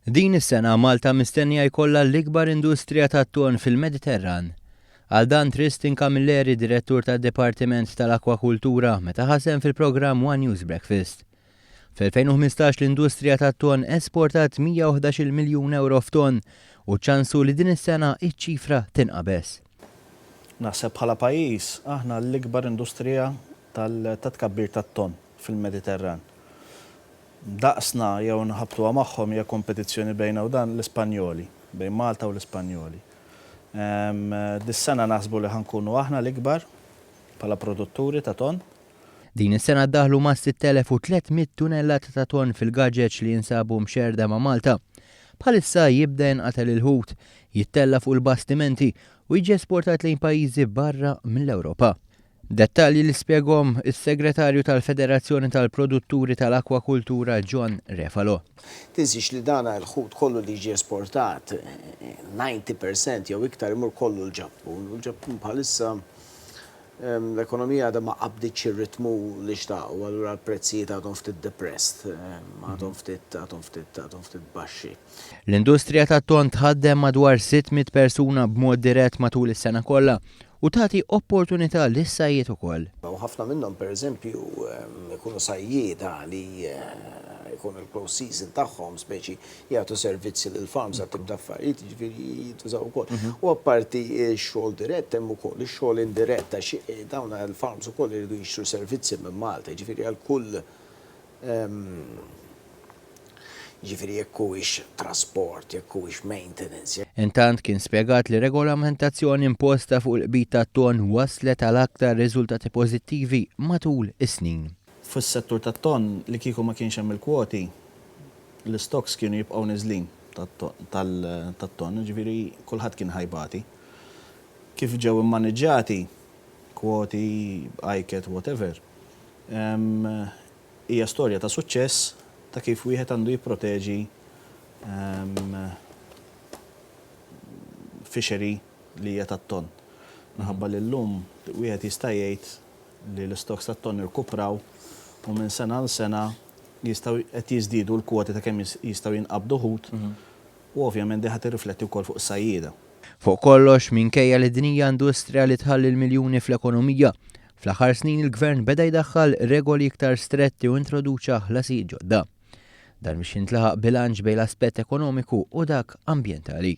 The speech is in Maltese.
Din is-sena Malta mistennija jkollha l-ikbar industrija tat-ton fil-Mediterran. Għal dan Tristan Camilleri, direttur tad-Dipartiment tal-Akwakultura, meta ħasem fil-programm One News Breakfast. Fil-2015 l-industrija tat-ton esportat 111 miljun euro f'ton u ċansu li din is-sena iċ-ċifra tinqabes. Naħseb bħala pajjiż aħna l-ikbar industrija tat-tkabbir tat-ton fil-Mediterran. Daqsna jew nħabtuha magħhom hija kompetizzjoni bejna u dan l-Ispanjoli, bejn Malta u l-Ispanjoli. Dis-sena naħsbu li ħankunu aħna l-ikbar bħala produtturi ta' ton. Din is-sena ddaħlu ma' 6300 tunellata ta' ton fil-gaġeġ li jinsabu mxerda ma' Malta. Bħalissa jibda jinqatel il-ħut, jittella fuq il-bastimenti u jiġi esportat lejn pajjiżi barra mill-Ewropa. Dettalji li spjegom is-Segretarju tal-Federazzjoni tal-Produtturi tal-Akwakultura John Refalo. Tinsix li dana l-ħut kollu li jiġi esportat 90% jew iktar imur kollu l-Ġappun. L-Ġappun bħalissa l-ekonomija għadha ma qabditx ir-ritmu li xtaqgħu, allura l-prezzijiet għadhom ftit depressed, għadhom ftit baxxi. L-industrija tat-ton tħaddem madwar 600 persuna b'mod dirett matul is-sena kollha u tagħti opportunità lis-sajjied ukoll. Ħafna minnhom pereżempju ikunu sajjieda li jkun il-close season tagħhom speċi jagħtu servizzi lil farms għal tibda affarijiet, jiġifieri jintużaw ukoll. U apparti x-xogħol dirett hemm ukoll ix-xogħol indirett għax dawn il-farms ukoll iridu jixtru servizzi minn Malta, jiġifieri għal kull jiġifieri jekk huwiex trasport, jekk huwiex maintenance. Intant kien spjegat li regolamentazzjoni imposta fuq il-qbit tat-ton waslet għal aktar riżultati pożittivi matul is-snin. Fis-settur tat-ton li kieku ma kienx hemm il-kwoti, l-istoks kienu jibqgħu niżlin tat-ton, ġifieri kulħadd kien ħajbati. Kif ġew immaniġġjati kwoti, ICAT, whatever, hija storja ta' suċċess ta' kif wieħed għandu jipproteġi fishery li hija tat-ton. Minħabba li llum wieħed jista' jgħid li l-istoks tat-ton irkupraw u minn sena għal sena jistgħu qed jiżdiedu l-kwoti ta' kemm jistgħu jinqabdu ħut u ovvjament ħadd irrifletti wkoll fuq is-sajjieda. Fuq kollox minkejja li din hija industrija li tħalli l-miljuni fl-ekonomija, fl-aħħar snin il-Gvern beda jdaħħal regoli iktar stretti u introduċa ħlasijiet ġodda. Dan biex jintlaħaq bilanċ bejn l-aspett ekonomiku u dak ambjentali.